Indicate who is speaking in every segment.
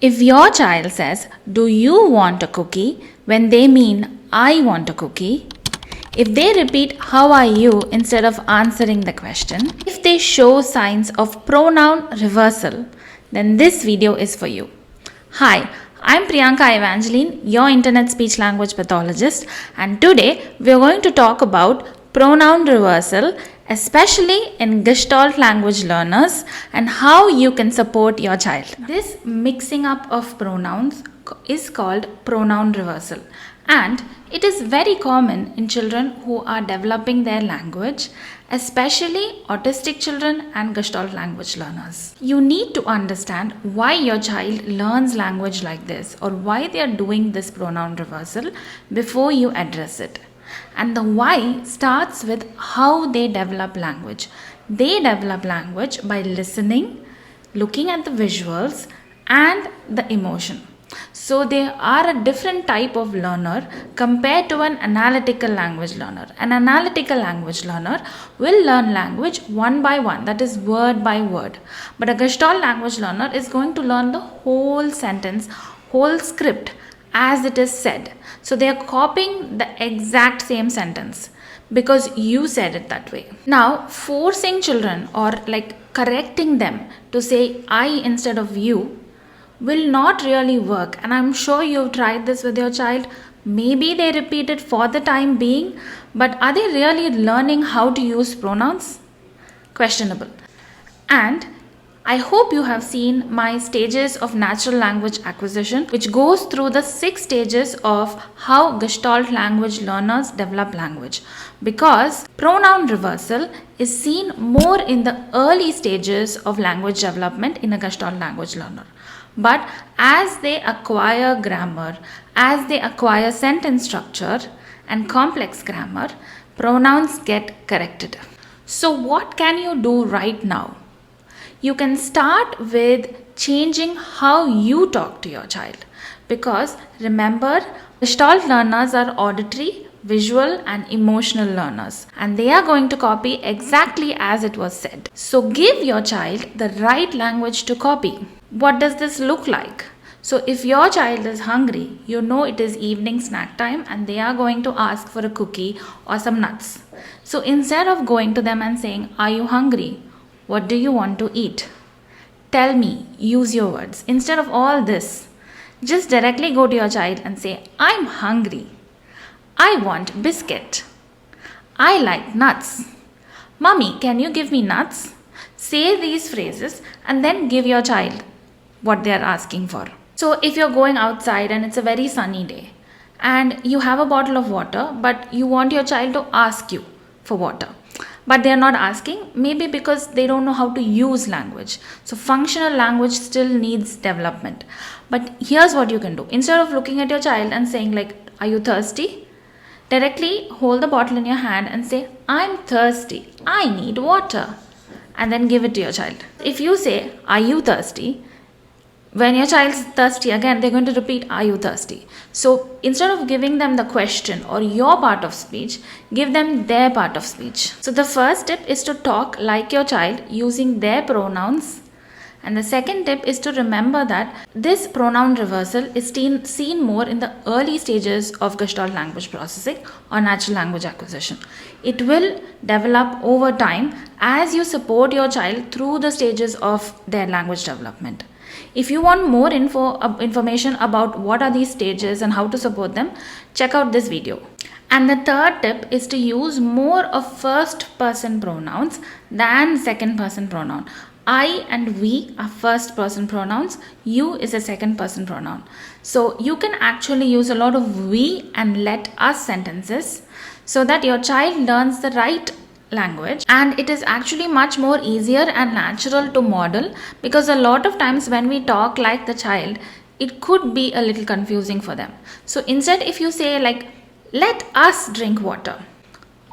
Speaker 1: If your child says, "Do you want a cookie?" when they mean, "I want a cookie," if they repeat, "How are you?" instead of answering the question, if they show signs of pronoun reversal, then this video is for you. Hi, I'm Priyanka Evangeline, your internet speech language pathologist, and today we are going to talk about pronoun reversal, especially in Gestalt language learners, and how you can support your child. This mixing up of pronouns is called pronoun reversal, and it is very common in children who are developing their language, especially autistic children and Gestalt language learners. You need to understand why your child learns language like this or why they are doing this pronoun reversal before you address it. And the why starts with how they develop language. They develop language by listening, looking at the visuals, and the emotion. So they are a different type of learner compared to an analytical language learner. An analytical language learner will learn language one by one, that is word by word. But a Gestalt language learner is going to learn the whole sentence, whole script as it is said. So they are copying the exact same sentence because you said it that way. Now, forcing children or correcting them to say I instead of you will not really work, and I'm sure you've tried this with your child. Maybe they repeat it for the time being, but are they really learning how to use pronouns? Questionable. And I hope you have seen my stages of natural language acquisition, which goes through the 6 stages of how Gestalt language learners develop language, because pronoun reversal is seen more in the early stages of language development in a Gestalt language learner. But as they acquire grammar, as they acquire sentence structure and complex grammar, pronouns get corrected. So what can you do right now? You can start with changing how you talk to your child, because remember, Gestalt learners are auditory, visual and emotional learners, and they are going to copy exactly as it was said. So give your child the right language to copy. What does this look like? So if your child is hungry, you know it is evening snack time and they are going to ask for a cookie or some nuts. So instead of going to them and saying, "Are you hungry? What do you want to eat? Tell me," use your words. Instead of all this, just directly go to your child and say, "I'm hungry. I want biscuit. I like nuts. Mummy, can you give me nuts?" Say these phrases and then give your child what they are asking for. So if you're going outside and it's a very sunny day and you have a bottle of water, but you want your child to ask you for water, but they are not asking, maybe because they don't know how to use language. So functional language still needs development. But here's what you can do. Instead of looking at your child and saying "Are you thirsty?" directly hold the bottle in your hand and say, "I'm thirsty. I need water." And then give it to your child. If you say, "Are you thirsty?" when your child is thirsty again, they're going to repeat, "Are you thirsty?" So instead of giving them the question or your part of speech, give them their part of speech. So the first tip is to talk like your child using their pronouns. And the second tip is to remember that this pronoun reversal is seen more in the early stages of Gestalt language processing or natural language acquisition. It will develop over time as you support your child through the stages of their language development. If you want more information about what are these stages and how to support them, check out this video. And the third tip is to use more of first person pronouns than second person pronoun. I and we are first person pronouns. You is a second person pronoun. So you can actually use a lot of we and let us sentences so that your child learns the right language, and it is actually much more easier and natural to model, because a lot of times when we talk like the child, it could be a little confusing for them. So instead, if you say "Let us drink water,"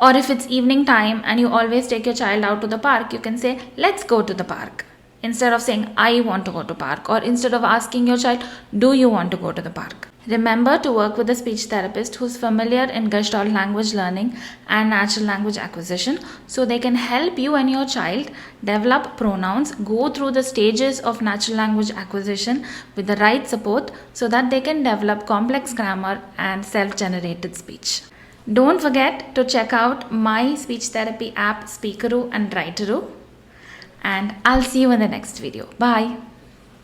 Speaker 1: or if it's evening time and you always take your child out to the park, you can say "Let's go to the park," instead of saying "I want to go to park," or instead of asking your child "Do you want to go to the park?" Remember to work with a speech therapist who's familiar in Gestalt language learning and natural language acquisition so they can help you and your child develop pronouns, go through the stages of natural language acquisition with the right support so that they can develop complex grammar and self-generated speech. Don't forget to check out my speech therapy app Speakeroo and Writeroo, and I'll see you in the next video. Bye.